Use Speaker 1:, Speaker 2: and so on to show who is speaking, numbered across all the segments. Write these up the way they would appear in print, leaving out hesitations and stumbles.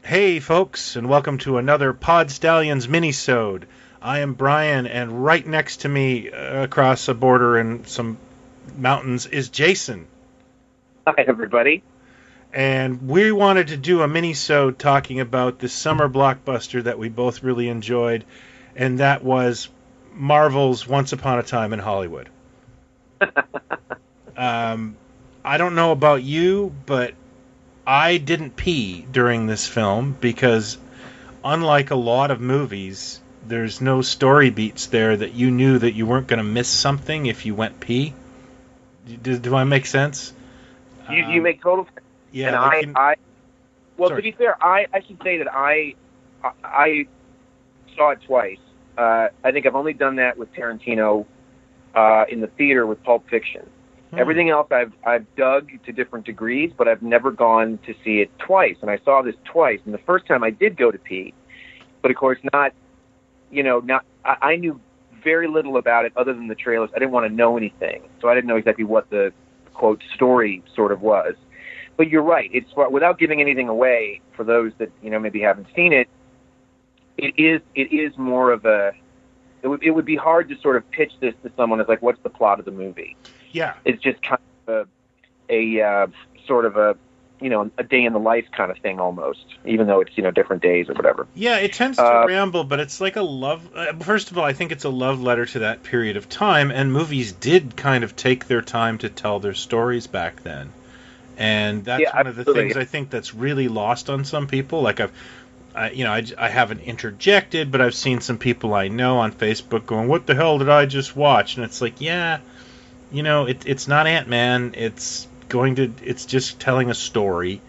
Speaker 1: Hey folks, and welcome to another Pod Stallions minisode. I am Brian, and right next to me, across a border and some mountains, is Jason.
Speaker 2: Hi, everybody.
Speaker 1: And we wanted to do a minisode talking about this summer blockbuster that we both really enjoyed, and that was Marvel's Once Upon a Time in Hollywood. I don't know about you, but I didn't pee during this film because, unlike a lot of movies, there's no story beats there that you knew that you weren't going to miss something if you went pee. Do I make sense?
Speaker 2: You make total sense.
Speaker 1: Yeah.
Speaker 2: And to be fair, I should say that I saw it twice. I think I've only done that with Tarantino in the theater with Pulp Fiction. Everything else I've dug to different degrees, but I've never gone to see it twice. And I saw this twice. And the first time I did go to pee, but of course I knew very little about it other than the trailers. I didn't want to know anything. So I didn't know exactly what the, quote, story sort of was. But you're right. It's without giving anything away for those that, maybe haven't seen it, it is more of a, it would be hard to sort of pitch this to someone as like, what's the plot of the movie?
Speaker 1: Yeah.
Speaker 2: It's just kind of a sort of a day in the life kind of thing almost, even though it's, different days or whatever.
Speaker 1: Yeah, it tends to ramble, but it's like a love... first of all, I think it's a love letter to that period of time, and movies did kind of take their time to tell their stories back then. And that's one of the things I think that's really lost on some people. Like I haven't interjected, but I've seen some people I know on Facebook going, "What the hell did I just watch?" And it's like, yeah... it's not Ant-Man. It's just telling a story,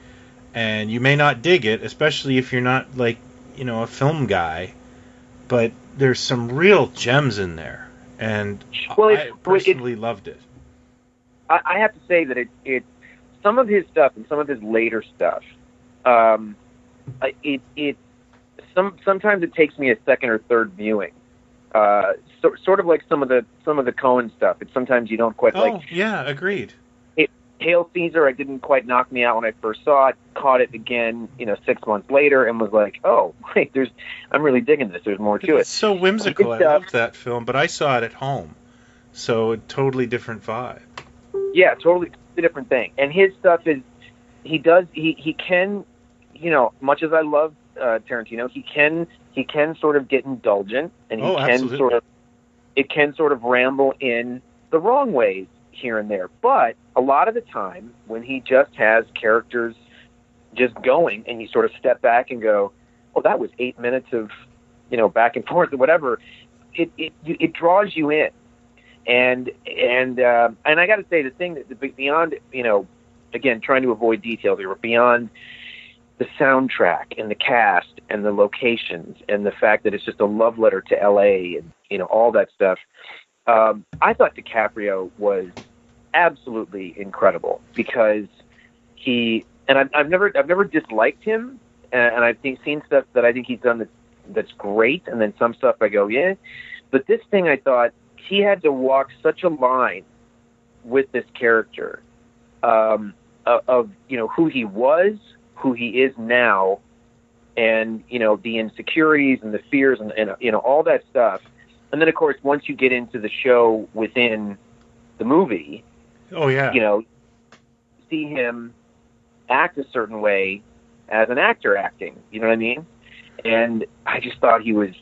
Speaker 1: and you may not dig it, especially if you're not like, a film guy. But there's some real gems in there, and I personally loved it.
Speaker 2: I have to say that it some of his stuff and some of his later stuff, sometimes it takes me a second or third viewing. Sort of like some of the Coen stuff. It's sometimes you don't quite like. Oh,
Speaker 1: yeah, agreed.
Speaker 2: Hail Caesar, I didn't quite knock me out when I first saw it. Caught it again, 6 months later, and was like, oh, wait, I'm really digging this. There's more to it.
Speaker 1: It's so whimsical. I loved that film, but I saw it at home, so a totally different vibe.
Speaker 2: Yeah, totally different thing. And his stuff is, he can, much as I love Tarantino, he can sort of get indulgent, and it can sort of ramble in the wrong ways here and there. But a lot of the time, when he just has characters just going, and you sort of step back and go, "Oh, that was 8 minutes of, back and forth or whatever," it draws you in, and I got to say, the thing that beyond, again, trying to avoid details here, beyond the soundtrack and the cast and the locations and the fact that it's just a love letter to LA and, all that stuff. I thought DiCaprio was absolutely incredible because I've never disliked him, and I've seen stuff that I think he's done that's great. And then some stuff I go, yeah, but this thing, I thought he had to walk such a line with this character, of, who he was, who he is now, and the insecurities and the fears and all that stuff. And then, of course, once you get into the show within the movie,
Speaker 1: oh yeah,
Speaker 2: see him act a certain way as an actor acting. You know what I mean? And I just thought he was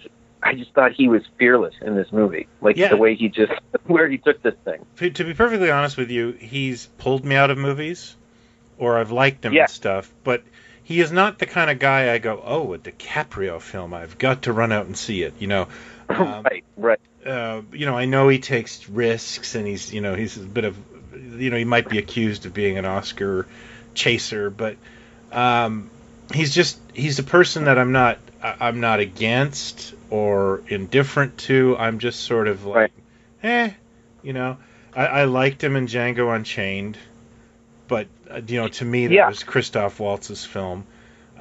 Speaker 2: fearless in this movie. Like, the way where he took this thing.
Speaker 1: To be perfectly honest with you, he's pulled me out of movies, or I've liked him and stuff, but he is not the kind of guy I go, oh, a DiCaprio film, I've got to run out and see it.
Speaker 2: Right.
Speaker 1: I know he takes risks, and he's a bit of, he might be accused of being an Oscar chaser, but he's a person that I'm not against or indifferent to. I'm just sort of like, I liked him in Django Unchained, but to me that was Christoph Waltz's film.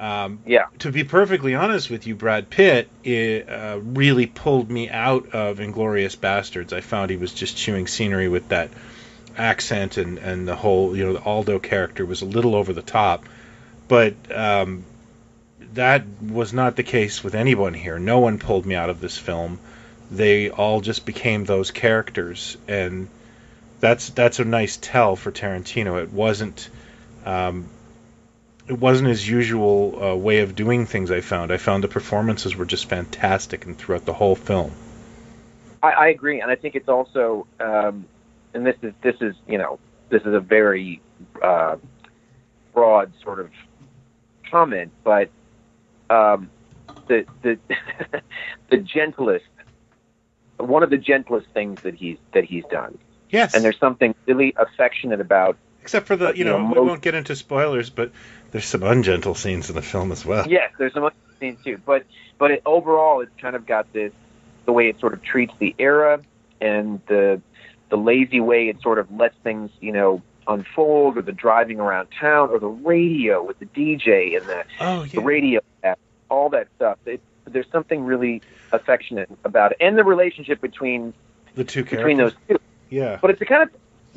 Speaker 1: To be perfectly honest with you, Brad Pitt really pulled me out of Inglourious Bastards. I found he was just chewing scenery with that accent, and the whole, the Aldo character was a little over the top. But that was not the case with anyone here. No one pulled me out of this film. They all just became those characters, and that's a nice tell for Tarantino. It wasn't his usual way of doing things. I found the performances were just fantastic, and throughout the whole film.
Speaker 2: I agree, and I think it's also, and this is a very broad sort of comment, but the the gentlest, one of the gentlest things that he's done.
Speaker 1: Yes.
Speaker 2: And there's something really affectionate about.
Speaker 1: Except for the, we won't get into spoilers, but there's some ungentle scenes in the film as well.
Speaker 2: Yes, there's some ungentle scenes too. But overall, it's kind of got the way it sort of treats the era, and the lazy way it sort of lets things, unfold, or the driving around town, or the radio with the DJ and the radio, all that stuff. There's something really affectionate about it, and the relationship between
Speaker 1: the two characters.
Speaker 2: Between those two.
Speaker 1: Yeah.
Speaker 2: But it's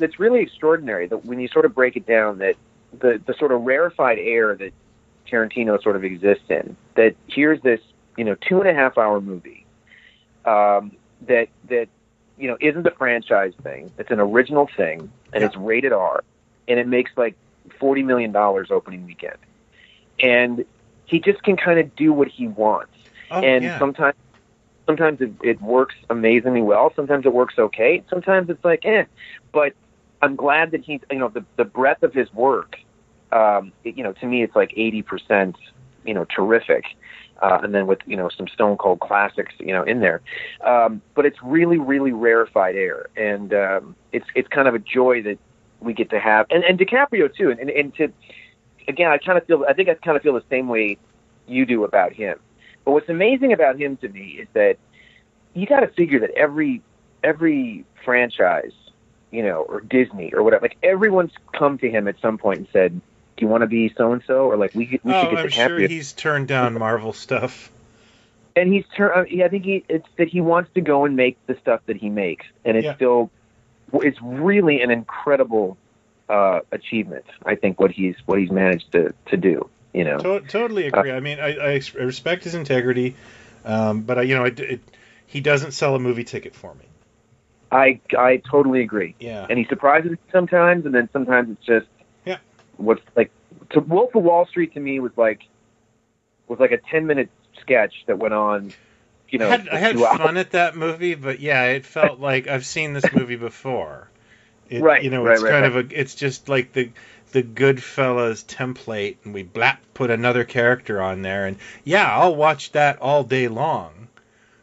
Speaker 2: it's really extraordinary that when you sort of break it down, that the sort of rarefied air that Tarantino sort of exists in, that here's this, 2.5 hour movie, that isn't a franchise thing. It's an original thing, and it's rated R, and it makes like $40 million opening weekend. And he just can kind of do what he wants. Sometimes it works amazingly well. Sometimes it works okay. Sometimes it's like, But I'm glad that he's, the breadth of his work, to me, it's like 80%, terrific. And then with, some stone cold classics, in there. But it's really, really rarefied air. And it's kind of a joy that we get to have. And DiCaprio too. And to, again, I kind of feel the same way you do about him. But what's amazing about him to me is that you got to figure that every franchise, or Disney or whatever, like everyone's come to him at some point and said, "Do you want to be so and so?" Or like we should get
Speaker 1: I'm sure he's turned down Marvel stuff.
Speaker 2: And I think it's that he wants to go and make the stuff that he makes, and it's really an incredible achievement. I think what he's managed to do.
Speaker 1: Totally agree. I mean, I respect his integrity, but he doesn't sell a movie ticket for me.
Speaker 2: I totally agree.
Speaker 1: Yeah.
Speaker 2: And he surprises me sometimes, and then sometimes it's just what's like. Wolf of Wall Street to me was like a 10-minute sketch that went on.
Speaker 1: I had fun at that movie, but it felt like I've seen this movie before. It's just like the Goodfellas template, and we put another character on there, and I'll watch that all day long,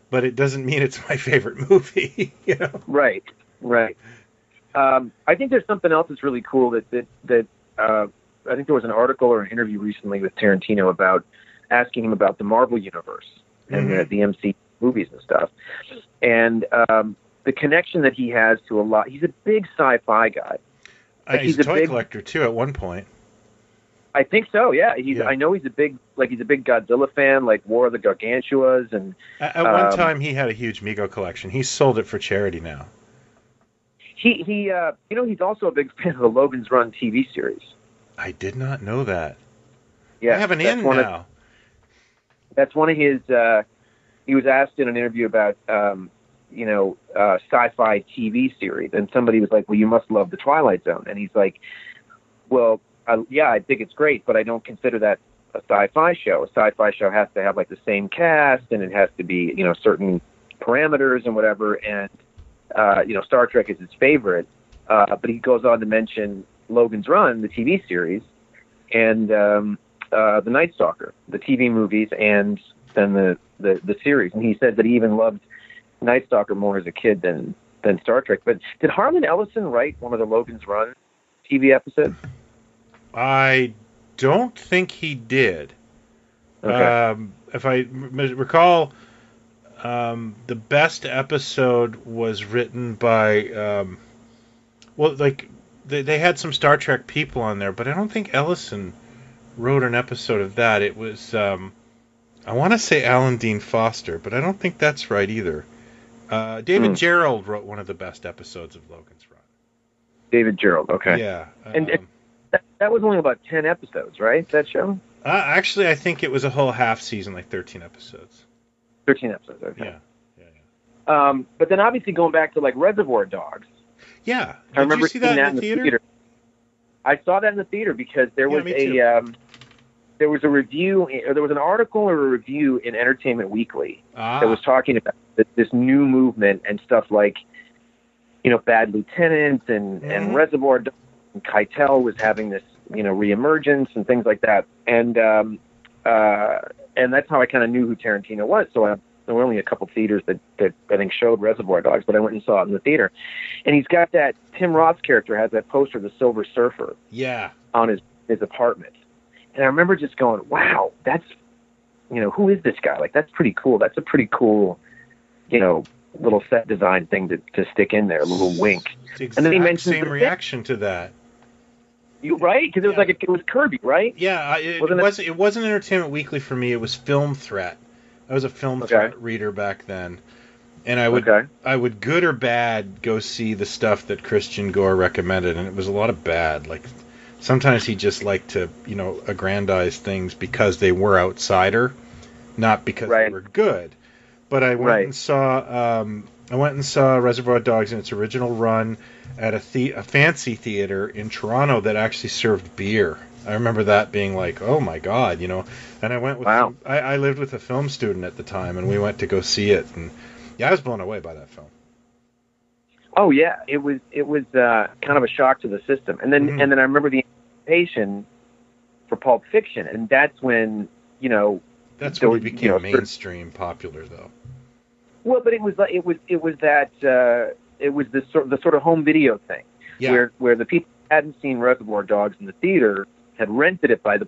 Speaker 1: but it doesn't mean it's my favorite movie.
Speaker 2: Right. I think there's something else that's really cool that I think there was an article or an interview recently with Tarantino about asking him about the Marvel universe and the MC movies and stuff, and the connection that he has to a lot. He's a big sci-fi guy.
Speaker 1: He's a toy collector too. At one point,
Speaker 2: I think so. Yeah, I know he's a big Godzilla fan, like War of the Gargantuas, and
Speaker 1: at one time he had a huge Mego collection. He's sold it for charity now.
Speaker 2: He's also a big fan of the Logan's Run TV series.
Speaker 1: I did not know that.
Speaker 2: Yeah,
Speaker 1: I have an in now.
Speaker 2: That's one of his. He was asked in an interview about sci-fi TV series, and somebody was like, "Well, you must love the Twilight Zone," and he's like, "Well, I think it's great, but I don't consider that a sci-fi show. A sci-fi show has to have like the same cast, and it has to be certain parameters and whatever. And Star Trek is his favorite, but he goes on to mention Logan's Run, the TV series, and the Night Stalker, the TV movies, and then the series. And he said that he even loved Night Stalker more as a kid than Star Trek. But did Harlan Ellison write one of the Logan's Run TV episodes?
Speaker 1: I don't think he did.
Speaker 2: Okay.
Speaker 1: If I recall, the best episode was written by, they had some Star Trek people on there, but I don't think Ellison wrote an episode of that. It was, I want to say Alan Dean Foster, but I don't think that's right either. David Gerald wrote one of the best episodes of Logan's Run.
Speaker 2: David Gerald, okay.
Speaker 1: Yeah.
Speaker 2: And that was only about 10 episodes, right, that show?
Speaker 1: Actually, I think it was a whole half season, like 13 episodes.
Speaker 2: 13 episodes, okay.
Speaker 1: Yeah.
Speaker 2: But then obviously going back to like Reservoir Dogs.
Speaker 1: Yeah.
Speaker 2: I remember
Speaker 1: you see that
Speaker 2: in the theater. I saw that in the theater because there was there was a review, or there was an article or a review in Entertainment Weekly that was talking about this new movement and stuff like, Bad Lieutenant and Reservoir Dogs, and Keitel was having this, reemergence and things like that. And that's how I kind of knew who Tarantino was. So there were only a couple theaters that I think showed Reservoir Dogs, but I went and saw it in the theater. And he's got that, Tim Roth's character has that poster of the Silver Surfer on his apartment. And I remember just going, wow, that's, who is this guy? Like, that's pretty cool. That's a pretty cool, little set design thing to stick in there, a little wink.
Speaker 1: And then he mentioned the same reaction to that.
Speaker 2: Right? Because it was it was Kirby, right?
Speaker 1: Yeah, it wasn't Entertainment Weekly for me. It was Film Threat. I was a Film Threat reader back then, and I would good or bad go see the stuff that Christian Gore recommended, and it was a lot of bad. Like sometimes he just liked to aggrandize things because they were outsider, not because they were good. But I went and saw Reservoir Dogs in its original run at a fancy theater in Toronto that actually served beer. I remember that being like, oh my God, And I went with I lived with a film student at the time, and we went to go see it, and I was blown away by that film.
Speaker 2: Oh yeah, it was kind of a shock to the system, and then I remember the anticipation for Pulp Fiction, and that's when
Speaker 1: that's when it became mainstream popular, though.
Speaker 2: Well, but it was the sort of home video thing, where the people who hadn't seen Reservoir Dogs in the theater had rented it by the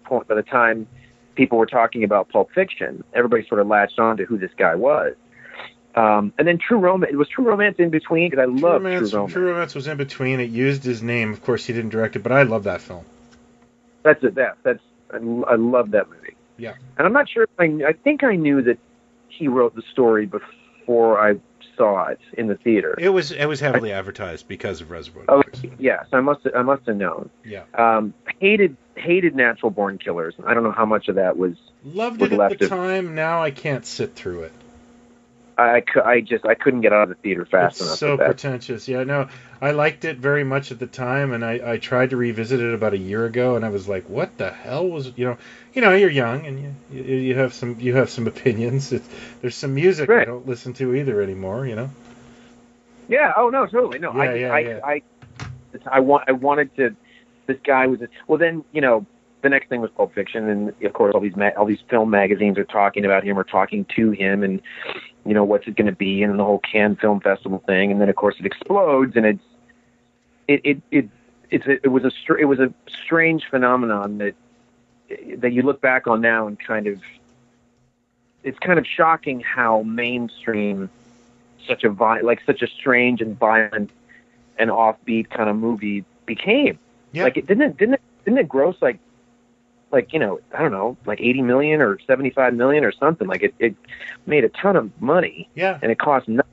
Speaker 2: time people were talking about Pulp Fiction. Everybody sort of latched on to who this guy was. And then True Romance. Was True Romance in between? Because I love True Romance.
Speaker 1: True Romance was in between. It used his name. Of course, he didn't direct it, but I love that film.
Speaker 2: That's it. I love that movie.
Speaker 1: Yeah.
Speaker 2: And I'm not sure. I think I knew that he wrote the story before I saw it in the theater.
Speaker 1: It was heavily advertised because of Reservoir Dogs.
Speaker 2: Oh, yes, I must have known.
Speaker 1: Yeah.
Speaker 2: Hated Natural Born Killers. I don't know how much of that was
Speaker 1: loved it at the time. Now I can't sit through it.
Speaker 2: I couldn't get out of the theater fast enough.
Speaker 1: It's so pretentious. Yeah, no, I liked it very much at the time, and I tried to revisit it about a year ago, and I was like, what the hell was you're young and you have some opinions. There's some music I don't listen to either anymore.
Speaker 2: Yeah. Oh no, totally no.
Speaker 1: Yeah,
Speaker 2: I wanted to. This guy was then the next thing was Pulp Fiction, and of course all these film magazines are talking about him or talking to him, and what's it going to be, and the whole Cannes Film Festival thing, and then of course it explodes, and it was a strange phenomenon that you look back on now and it's kind of shocking how mainstream such a strange and violent and offbeat kind of movie became. Yeah. Like didn't it gross like I don't know, like 80 million or 75 million or something. Like it made a ton of money.
Speaker 1: Yeah.
Speaker 2: And it cost nothing.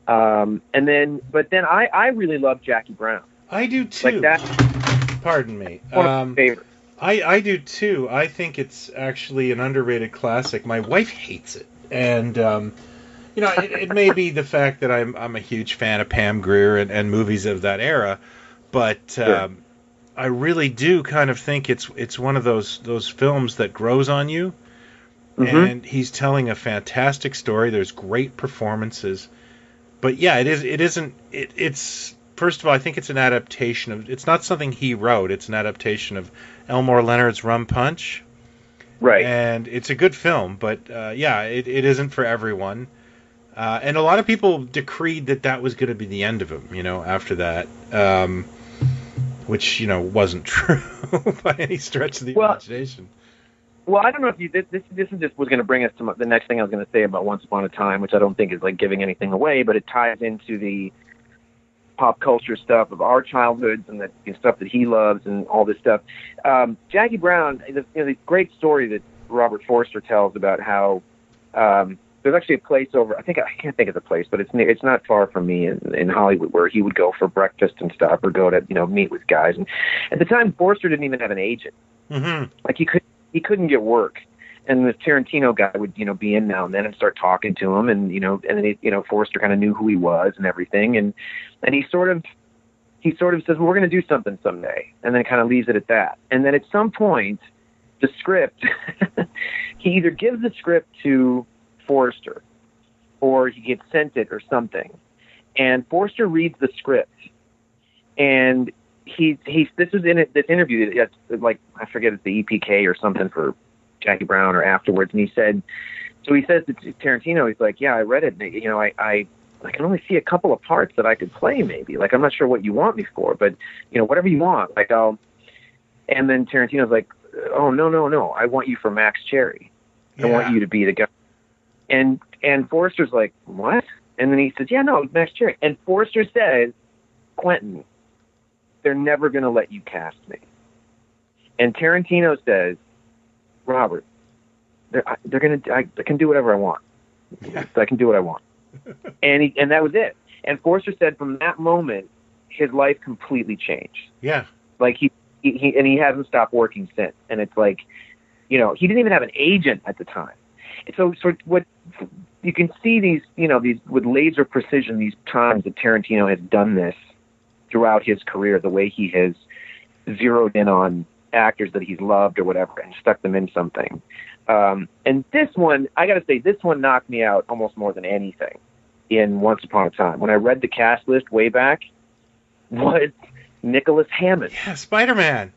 Speaker 2: But then I really love Jackie Brown.
Speaker 1: I do too.
Speaker 2: Like that.
Speaker 1: Pardon me.
Speaker 2: One of my favorites.
Speaker 1: I do too. I think it's actually an underrated classic. My wife hates it, and it may be the fact that I'm a huge fan of Pam Grier and movies of that era, but sure. I really do kind of think it's one of those films that grows on you, and he's telling a fantastic story. There's great performances, but yeah, it's first of all, I think it's an adaptation of. It's not something he wrote. It's an adaptation of Elmore Leonard's Rum Punch.
Speaker 2: Right.
Speaker 1: And it's a good film, but it isn't for everyone. And a lot of people decreed that was going to be the end of him, after that, which, wasn't true by any stretch of the imagination.
Speaker 2: Well, I don't know if this is just was going to bring us to the next thing I was going to say about Once Upon a Time, which I don't think is like giving anything away, but it ties into the pop culture stuff of our childhoods and the stuff that he loves and all this stuff. Jackie Brown, the great story that Robert Forster tells about how there's actually a place over. I can't think of the place, but it's not far from me in Hollywood where he would go for breakfast and stuff, or go to meet with guys. And at the time, Forster didn't even have an agent.
Speaker 1: Mm-hmm.
Speaker 2: Like he couldn't get work. And the Tarantino guy would, be in now and then and start talking to him, and then Forster kind of knew who he was and everything, and he sort of says, well, we're going to do something someday, and then kind of leaves it at that. And then at some point, the script, he either gives the script to Forster, or he gets sent it or something, and Forster reads the script, and this is in this interview that's like, I forget, it's the EPK or something for Jackie Brown or afterwards, and he says to Tarantino, he's like, yeah, I read it, I can only see a couple of parts that I could play, maybe, like, I'm not sure what you want me for, but whatever you want, like, and then Tarantino's like, oh, no, I want you for Max Cherry. I want you to be the guy. And Forster's like, what? And then he says, yeah, no, Max Cherry. And Forster says, Quentin, they're never going to let you cast me. And Tarantino says, Robert, they're going to, I can do whatever I want. I can do what I want. And that was it. And Forster said from that moment, his life completely changed.
Speaker 1: Yeah.
Speaker 2: Like he hasn't stopped working since. And it's like, he didn't even have an agent at the time. So what you can see these with laser precision, these times that Tarantino has done this throughout his career, the way he has zeroed in on actors that he's loved or whatever and stuck them in something. And this one, I got to say, this one knocked me out almost more than anything in Once Upon a Time. When I read the cast list way back, was Nicholas Hammond.
Speaker 1: Yeah, Spider-Man.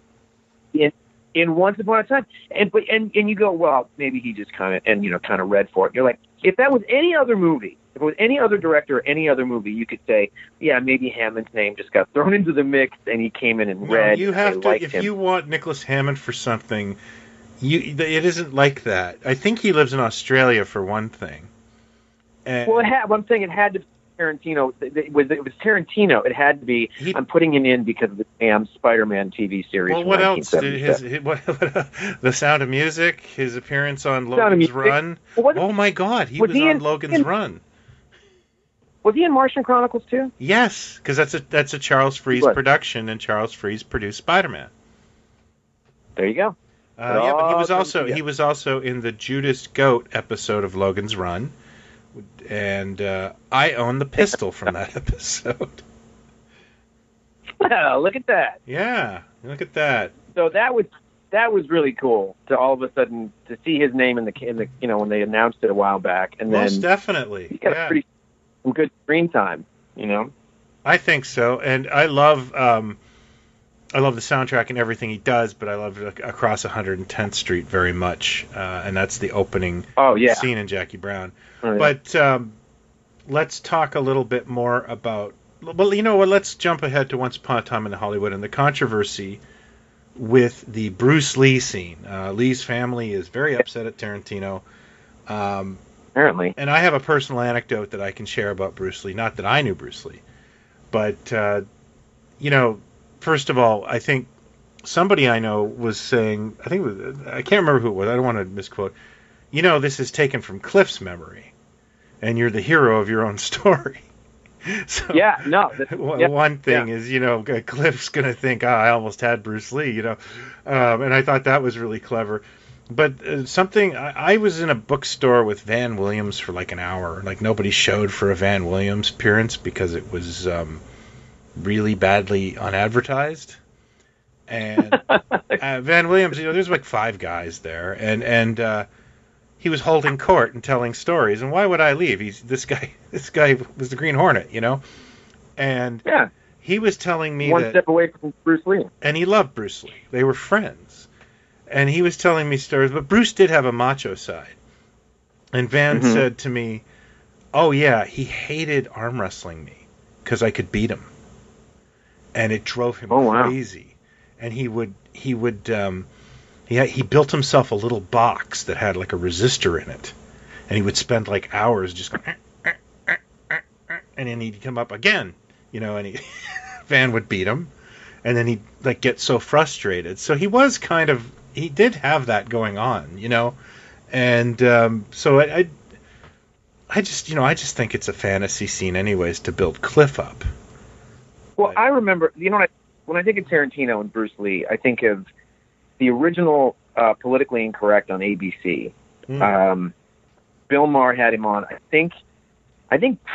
Speaker 2: In Once Upon a Time. And you go, well, maybe he just kind of read for it. You're like, if that was any other movie, if it was any other director or any other movie, you could say, yeah, maybe Hammond's name just got thrown into the mix and he came in and read.
Speaker 1: You have to, if you want Nicholas Hammond for something, it isn't like that. I think he lives in Australia for one thing.
Speaker 2: I'm saying it had to be Tarantino. It was Tarantino. It had to be. I'm putting it in because of the damn Spider-Man TV series.
Speaker 1: Well, what else? The Sound of Music, his appearance on Logan's Run. Oh my God, he was on Logan's Run.
Speaker 2: Was he in Martian Chronicles too?
Speaker 1: Yes, because that's a Charles Fries production, and Charles Fries produced Spider-Man.
Speaker 2: There you go.
Speaker 1: But he was also in the Judas Goat episode of Logan's Run. And I own the pistol from that episode.
Speaker 2: Well, look at that.
Speaker 1: Yeah, look at that.
Speaker 2: So that was really cool to all of a sudden to see his name in the when they announced it a while back, and
Speaker 1: most
Speaker 2: then
Speaker 1: definitely
Speaker 2: he got some good screen time.
Speaker 1: I think so, and I love the soundtrack and everything he does, but I love Across 110th Street very much, and that's the opening scene in Jackie Brown. Oh, yeah. But let's talk a little bit more about... Well, you know what? Let's jump ahead to Once Upon a Time in Hollywood and the controversy with the Bruce Lee scene. Lee's family is very upset at Tarantino.
Speaker 2: Apparently.
Speaker 1: And I have a personal anecdote that I can share about Bruce Lee. Not that I knew Bruce Lee. But, first of all, I think somebody I know was saying... I can't remember who it was. I don't want to misquote. This is taken from Cliff's memory. And you're the hero of your own story. So, one thing is, Cliff's going to think, I almost had Bruce Lee, and I thought that was really clever. But I was in a bookstore with Van Williams for like an hour. Like nobody showed for a Van Williams appearance because it was really badly unadvertised. And Van Williams, there's like 5 guys there, and he was holding court and telling stories. And why would I leave? This guy was the Green Hornet, and he was telling me
Speaker 2: one step away from Bruce Lee.
Speaker 1: And he loved Bruce Lee. They were friends. And he was telling me stories, but Bruce did have a macho side. And Van said to me, oh yeah, he hated arm wrestling me because I could beat him. And it drove him crazy. And he built himself a little box that had like a resistor in it. And he would spend like hours just going, and then he'd come up again, and Van would beat him. And then he'd like get so frustrated. So he did have that going on, And so I just think it's a fantasy scene anyways to build Cliff up.
Speaker 2: Well, I remember, when I think of Tarantino and Bruce Lee, I think of the original Politically Incorrect on ABC. Bill Maher had him on, I think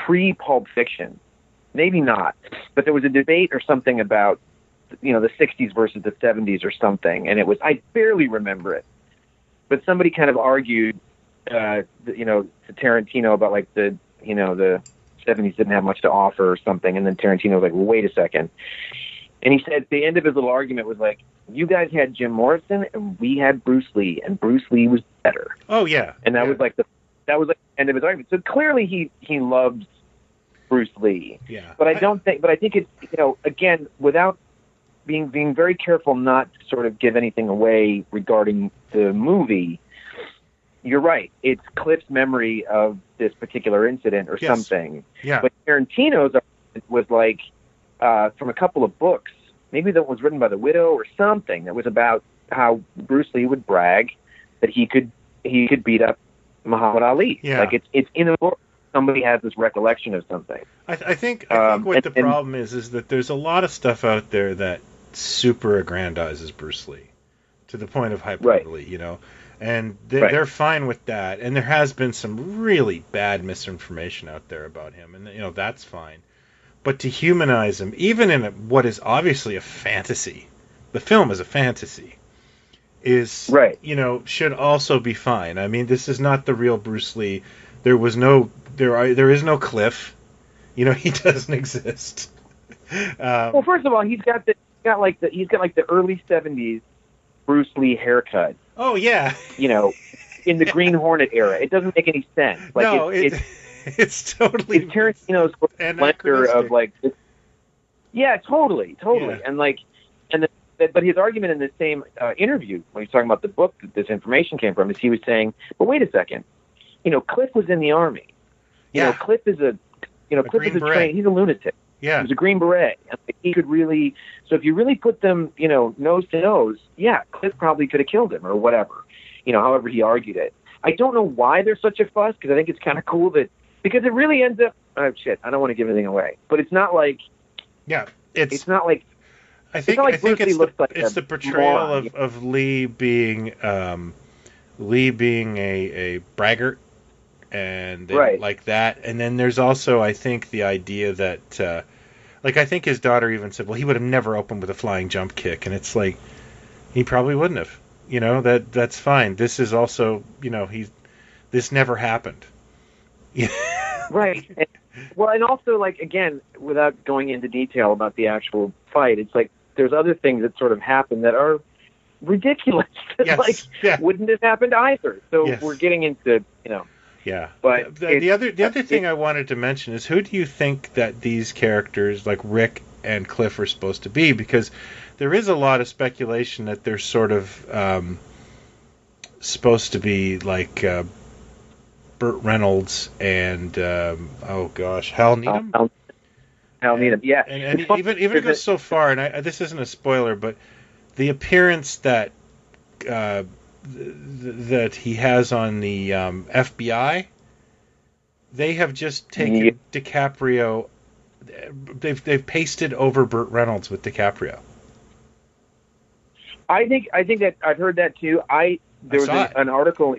Speaker 2: pre-Pulp Fiction. Maybe not. But there was a debate or something about, the 60s versus the 70s or something. And I barely remember it. But somebody kind of argued, to Tarantino about like the 70s didn't have much to offer or something. And then Tarantino was like, well, wait a second. And he said the end of his little argument was like, you guys had Jim Morrison and we had Bruce Lee, and Bruce Lee was better.
Speaker 1: Oh yeah.
Speaker 2: And that was like the end of his argument. So clearly he loved Bruce Lee.
Speaker 1: Yeah.
Speaker 2: But I think it's, again, without being very careful not to sort of give anything away regarding the movie, you're right. It's Cliff's memory of this particular incident or something.
Speaker 1: Yeah.
Speaker 2: But Tarantino's was like from a couple of books, maybe that was written by the widow or something, that was about how Bruce Lee would brag that he could beat up Muhammad Ali.
Speaker 1: Yeah.
Speaker 2: Like it's in a book. Somebody has this recollection of something.
Speaker 1: I think what the problem is that there's a lot of stuff out there that super aggrandizes Bruce Lee to the point of hyperbole, and they're fine with that. And there has been some really bad misinformation out there about him, and that's fine. But to humanize him, even in what is obviously a fantasy, the film is a fantasy, is should also be fine. I mean, this is not the real Bruce Lee. There is no Cliff. He doesn't exist.
Speaker 2: Well, first of all, he's got the early 70s Bruce Lee haircut.
Speaker 1: Oh yeah.
Speaker 2: In the Green Hornet era, it doesn't make any sense. Like,
Speaker 1: no, it's totally.
Speaker 2: It's Tarantino's splendor of like. Yeah, totally,
Speaker 1: yeah.
Speaker 2: But his argument in the same interview when he's talking about the book that this information came from is he was saying, "But wait a second, Cliff was in the army. Cliff is Cliff is a trained. He's a lunatic.
Speaker 1: Yeah,
Speaker 2: he was a Green Beret. And he could really. So if you really put them, nose to nose, yeah, Cliff probably could have killed him or whatever. However he argued it. I don't know why there's such a fuss because I think it's kind of cool because it really ends up. Oh shit! I don't want to give anything away, but it's not like.
Speaker 1: Yeah,
Speaker 2: it's not like.
Speaker 1: I think it's the portrayal of Lee being a braggart, and like that. And then there's also, I think, the idea that, I think his daughter even said, well, he would have never opened with a flying jump kick, and it's like, he probably wouldn't have. That's fine. This is also, this never happened.
Speaker 2: Right. And also, again, without going into detail about the actual fight, it's like there's other things that sort of happen that are ridiculous that wouldn't have happened either. So we're getting into,
Speaker 1: Yeah.
Speaker 2: But
Speaker 1: the other thing I wanted to mention is, who do you think that these characters like Rick and Cliff are supposed to be? Because there is a lot of speculation that they're sort of supposed to be like Burt Reynolds and Hal Needham.
Speaker 2: Hal Needham, yeah.
Speaker 1: And even goes so far, and this isn't a spoiler, but the appearance that that he has on the FBI, they have just taken DiCaprio. They've pasted over Burt Reynolds with DiCaprio.
Speaker 2: I think that I've heard that too. There was an article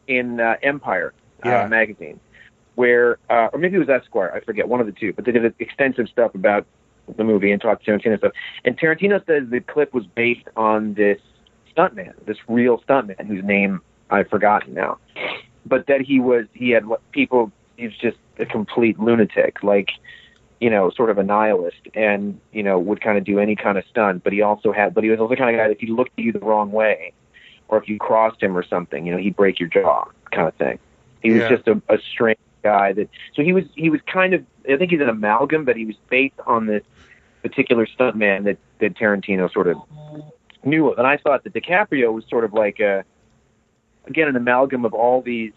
Speaker 2: in Empire magazine where, or maybe it was Esquire, I forget, one of the two, but they did extensive stuff about the movie and talked to Tarantino stuff. And Tarantino says the clip was based on this stuntman, this real stuntman whose name I've forgotten now, but that he's just a complete lunatic. sort of a nihilist, and would kind of do any kind of stunt. But he was also the kind of guy that if he looked at you the wrong way, or if you crossed him or something, he'd break your jaw, kind of thing. He was just a strange guy. So he was kind of, I think he's an amalgam, but he was based on this particular stuntman that Tarantino sort of knew of. And I thought that DiCaprio was sort of like an amalgam of all these.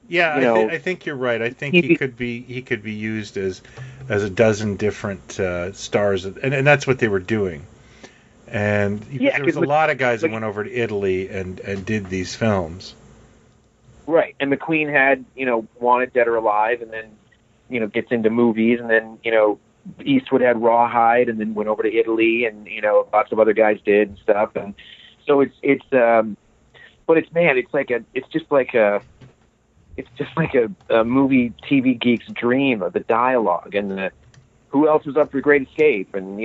Speaker 1: Yeah, I think you're right. I think he could be used as a dozen different stars, and that's what they were doing. And there was a lot of guys that went over to Italy and did these films.
Speaker 2: Right, and McQueen had Wanted, Dead or Alive, and then gets into movies, and then Eastwood had Rawhide, and then went over to Italy, and lots of other guys did and stuff, and so it's just like a movie TV geek's dream of the dialogue and who else was up for Great Escape, and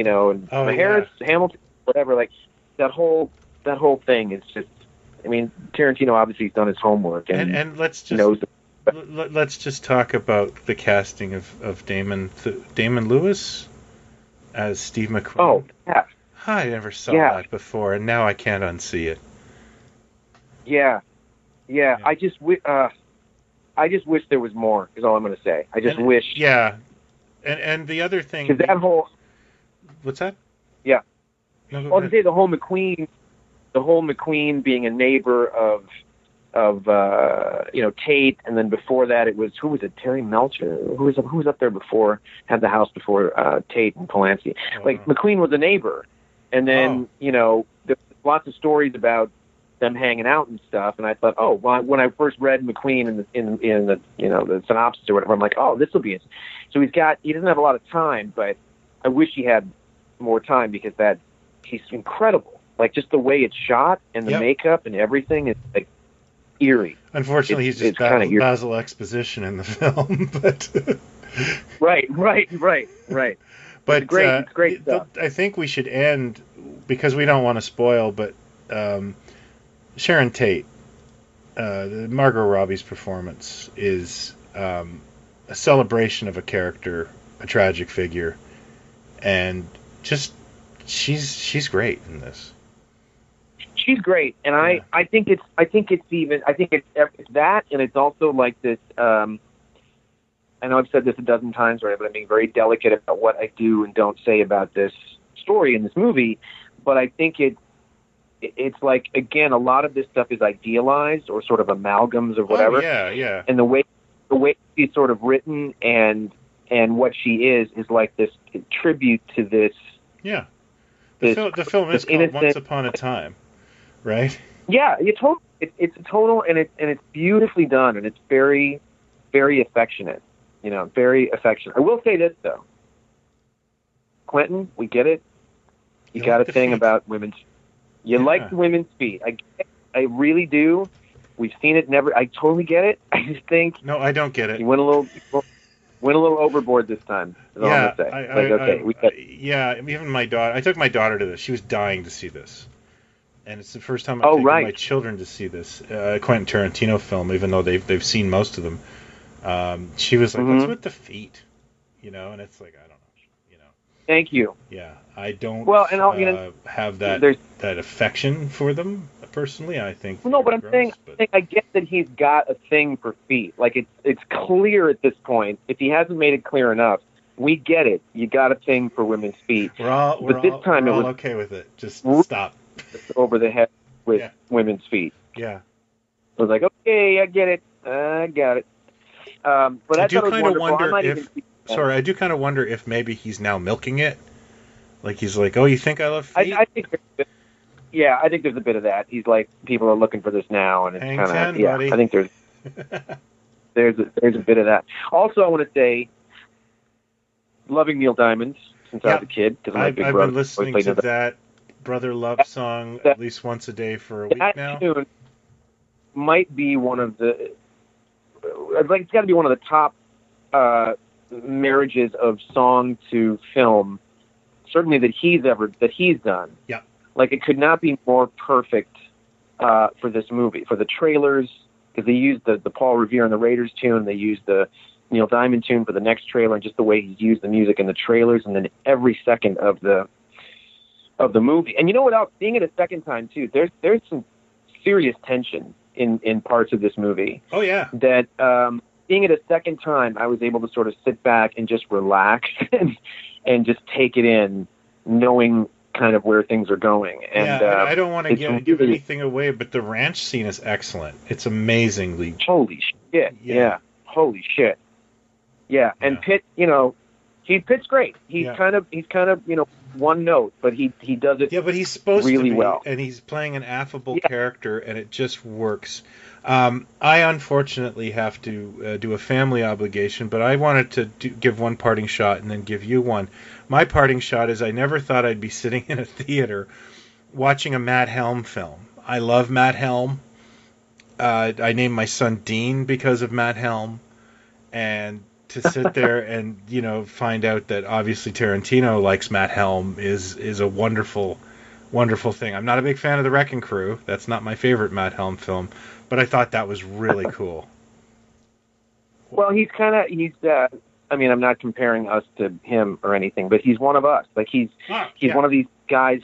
Speaker 2: Harris, Hamilton, whatever. Like that whole thing is just. I mean, Tarantino obviously has done his homework, and
Speaker 1: let's just talk about the casting of Damon Lewis as Steve McQueen.
Speaker 2: Oh, yeah.
Speaker 1: I never saw that before, and now I can't unsee it.
Speaker 2: Yeah. I just wish there was more. Is all I'm going to say. I just wish.
Speaker 1: Yeah, and the other thing.
Speaker 2: Because that whole.
Speaker 1: What's that?
Speaker 2: Yeah.
Speaker 1: No,
Speaker 2: I was going to say the whole McQueen being a neighbor of Tate, and then before that it was Terry Melcher, who was up there before, had the house before Tate and Polanski. McQueen was a neighbor, and then there's lots of stories about them hanging out and stuff, and I thought, when I first read McQueen in the the synopsis or whatever, I'm like, this will be it. So he doesn't have a lot of time, but I wish he had more time because he's incredible. Like just the way it's shot and the makeup and everything is like eerie.
Speaker 1: Unfortunately, he's just Basil Exposition in the film, but
Speaker 2: right. But it's great stuff.
Speaker 1: I think we should end because we don't want to spoil. But Sharon Tate, Margot Robbie's performance is a celebration of a character, a tragic figure, and just she's great in this.
Speaker 2: She's great, and I think it's that, and it's also like this. I know I've said this a dozen times already, but I'm being very delicate about what I do and don't say about this story in this movie. But I think it's like, again, a lot of this stuff is idealized or sort of amalgams of whatever.
Speaker 1: Yeah.
Speaker 2: And the way she's sort of written and what she is like this tribute to this.
Speaker 1: Yeah. The film is called Once Upon a Time. Right?
Speaker 2: Yeah, it's total, and it's beautifully done, and it's very, very affectionate. Very affectionate. I will say this though, Quentin, we get it. You got a thing about women's. You like women's feet. I really do. We've seen it. I totally get it. I just think.
Speaker 1: No, I don't get it.
Speaker 2: You went a little overboard this time. Is all I'm gonna say.
Speaker 1: Even my daughter. I took my daughter to this. She was dying to see this. And it's the first time I've taken my children to see this Quentin Tarantino film, even though they've seen most of them. She was like, "What's with the feet?" And it's like, I don't know.
Speaker 2: Thank you.
Speaker 1: Yeah, I don't.
Speaker 2: Well, and
Speaker 1: have that affection for them personally. I think.
Speaker 2: Well, no, but I'm saying I get that he's got a thing for feet. Like it's clear at this point. If he hasn't made it clear enough, we get it. You got a thing for women's feet.
Speaker 1: We're all okay with it. Just stop.
Speaker 2: Over the head with women's feet.
Speaker 1: Yeah.
Speaker 2: I was like, okay, I get it. I got it. But I do kind of wonder
Speaker 1: I do kind of wonder if maybe he's now milking it. Like he's like, you think I love feet?
Speaker 2: I think there's a bit of that. He's like, people are looking for this now, and it's kind of
Speaker 1: buddy.
Speaker 2: I think there's a bit of that. Also, I want to say, loving Neil Diamond since I was a kid because my big brother.
Speaker 1: I've been listening to that Brother Love song at least once a day for a week now.
Speaker 2: Tune might be one of the. It's got to be one of the top marriages of song to film, certainly that he's done.
Speaker 1: Yeah.
Speaker 2: Like it could not be more perfect for this movie, for the trailers, because they used the Paul Revere and the Raiders tune. They used the Neil Diamond tune for the next trailer, and just the way he used the music in the trailers, and then every second of the movie. And you know, without seeing it a second time too, there's some serious tension in parts of this movie.
Speaker 1: Oh yeah.
Speaker 2: That seeing it a second time, I was able to sort of sit back and just relax and just take it in, knowing kind of where things are going. And
Speaker 1: yeah, I don't want to give anything away, but the ranch scene is excellent. It's amazingly.
Speaker 2: Holy shit! Yeah. Holy shit! Yeah, and Pitt, Pitt's great. He's kind of one note, but he does it.
Speaker 1: Yeah, but he's supposed
Speaker 2: really
Speaker 1: to be,
Speaker 2: well,
Speaker 1: and he's playing an affable character, and it just works. I unfortunately have to do a family obligation, but I wanted to give one parting shot and then give you one. My parting shot is I never thought I'd be sitting in a theater watching a Matt Helm film. I love Matt Helm. I named my son Dean because of Matt Helm, and to sit there and find out that obviously Tarantino likes Matt Helm is a wonderful, wonderful thing. I'm not a big fan of The Wrecking Crew. That's not my favorite Matt Helm film, but I thought that was really cool.
Speaker 2: Well, I'm not comparing us to him or anything, but he's one of us. Like he's one of these guys,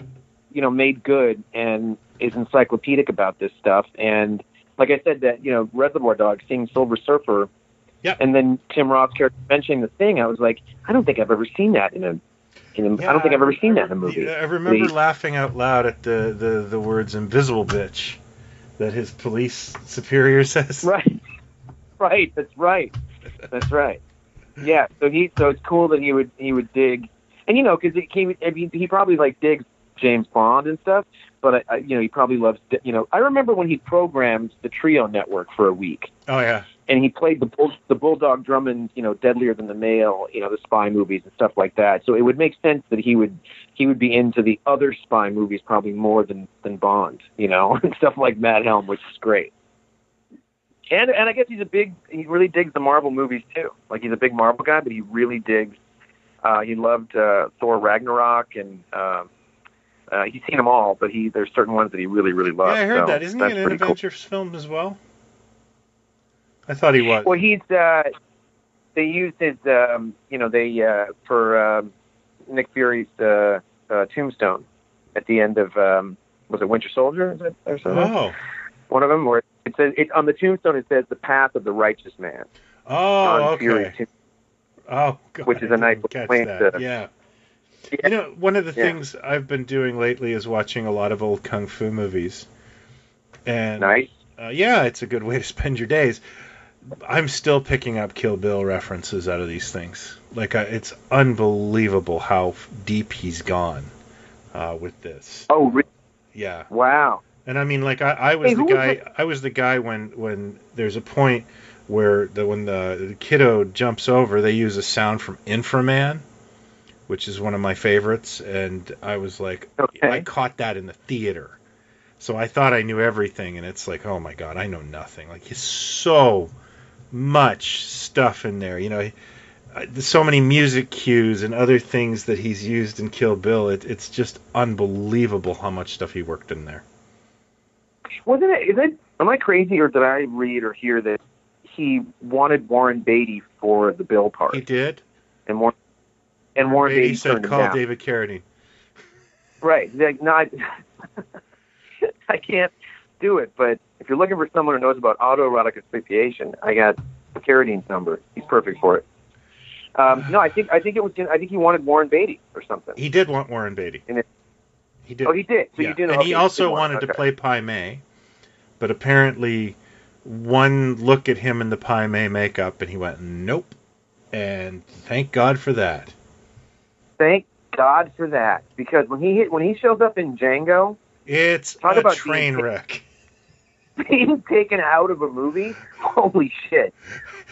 Speaker 2: made good and is encyclopedic about this stuff. And like I said, that Reservoir Dogs, seeing Silver Surfer.
Speaker 1: Yep.
Speaker 2: And then Tim Roth's character mentioning the thing, I was like, I don't think I've ever seen that in a movie.
Speaker 1: I remember laughing out loud at the words "invisible bitch" that his police superior says.
Speaker 2: Right. That's right. Yeah. So it's cool that he would dig, and because he probably digs James Bond and stuff, but he probably loves. I remember when he programmed the Trio Network for a week.
Speaker 1: Oh yeah.
Speaker 2: And he played the Bulldog Drummond, Deadlier Than the Male, the spy movies and stuff like that. So it would make sense that he would be into the other spy movies probably more than Bond, and stuff like Matt Helm, which is great. And I guess he really digs the Marvel movies too. Like he's a big Marvel guy, but he really digs. He loved Thor Ragnarok, and he's seen them all, but there's certain ones that he really, really loves.
Speaker 1: Yeah, I heard that. Isn't he an Avengers film as well? I thought he was.
Speaker 2: Well, they used his, for Nick Fury's tombstone at the end of, was it Winter Soldier? Is it, or something?
Speaker 1: Oh.
Speaker 2: One of them, where it says, on the tombstone it says, "The Path of the Righteous Man."
Speaker 1: Oh, okay. Oh, God.
Speaker 2: Which is a nice
Speaker 1: place to... Yeah. One of the things I've been doing lately is watching a lot of old kung fu movies. And,
Speaker 2: nice.
Speaker 1: It's a good way to spend your days. I'm still picking up Kill Bill references out of these things. It's unbelievable how deep he's gone with this.
Speaker 2: Oh, really?
Speaker 1: Yeah.
Speaker 2: Wow.
Speaker 1: And I mean, I was the guy when there's a point where when the kiddo jumps over, they use a sound from Inframan, which is one of my favorites, and I was like, I caught that in the theater. So I thought I knew everything, and it's like, oh my God, I know nothing. He's so much stuff in there. There's so many music cues and other things that he's used in Kill Bill. It's just unbelievable how much stuff he worked in there.
Speaker 2: Am I crazy, or did I read or hear that he wanted Warren Beatty for the Bill part?
Speaker 1: He did?
Speaker 2: And Warren Beatty
Speaker 1: said, call David Carradine.
Speaker 2: Right. I can't do it, but if you're looking for someone who knows about autoerotic asphyxiation, I got Carradine's number. He's perfect for it. No, I think he wanted Warren Beatty or something.
Speaker 1: He did want Warren Beatty. He did.
Speaker 2: Oh, he did. So you do know.
Speaker 1: And he also wanted to play Pai Mei, but apparently one look at him in the Pai Mei makeup, and he went, nope. And thank God for that.
Speaker 2: Thank God for that, because when he shows up in Django,
Speaker 1: it's a train wreck.
Speaker 2: Being taken out of a movie, holy shit!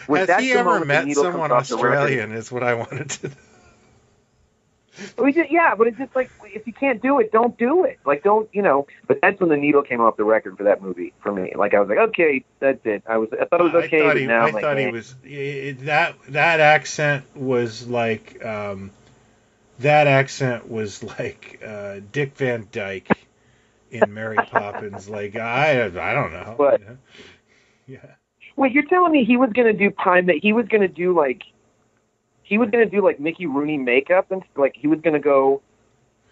Speaker 1: Has he ever met someone Australian? Is what I wanted to know.
Speaker 2: But it's just like, if you can't do it, don't do it. Don't. But that's when the needle came off the record for that movie for me. I was like, okay, that's it. I thought it was okay.
Speaker 1: I thought he was that accent was like Dick Van Dyke in Mary Poppins. I don't know.
Speaker 2: But,
Speaker 1: yeah.
Speaker 2: Wait, you're telling me he was going to do he was going to do like Mickey Rooney makeup and like he was going to go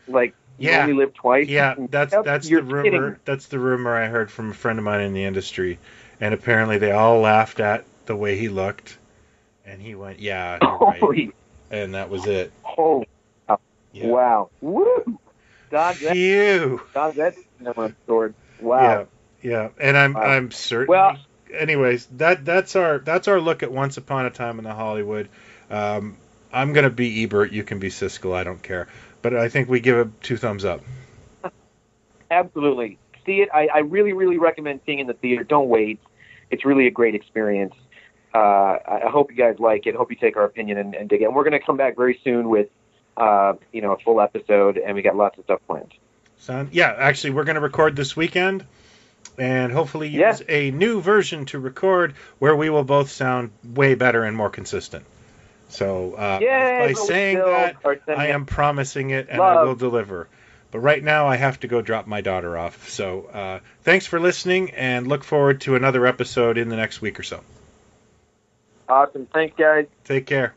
Speaker 2: like You Only Live Twice?
Speaker 1: Yeah, that's the rumor. Kidding. That's the rumor I heard from a friend of mine in the industry, and apparently they all laughed at the way he looked, and he went, "Yeah, you're right," and that was it.
Speaker 2: Oh, yeah. Wow! Woo! Dodge that sword. Wow.
Speaker 1: Yeah, and I'm certain.
Speaker 2: Well,
Speaker 1: anyways, that's our look at Once Upon a Time in the Hollywood. I'm gonna be Ebert. You can be Siskel. I don't care. But I think we give it 2 thumbs up.
Speaker 2: Absolutely. See it. I really, really recommend seeing it in the theater. Don't wait. It's really a great experience. I hope you guys like it. Hope you take our opinion and dig it. And we're going to come back very soon with, a full episode, and we got lots of stuff planned.
Speaker 1: Actually, we're going to record this weekend, and hopefully use a new version to record where we will both sound way better and more consistent. So by saying that, I am promising it, and I will deliver. But right now, I have to go drop my daughter off. So thanks for listening, and look forward to another episode in the next week or so.
Speaker 2: Awesome. Thanks, guys.
Speaker 1: Take care.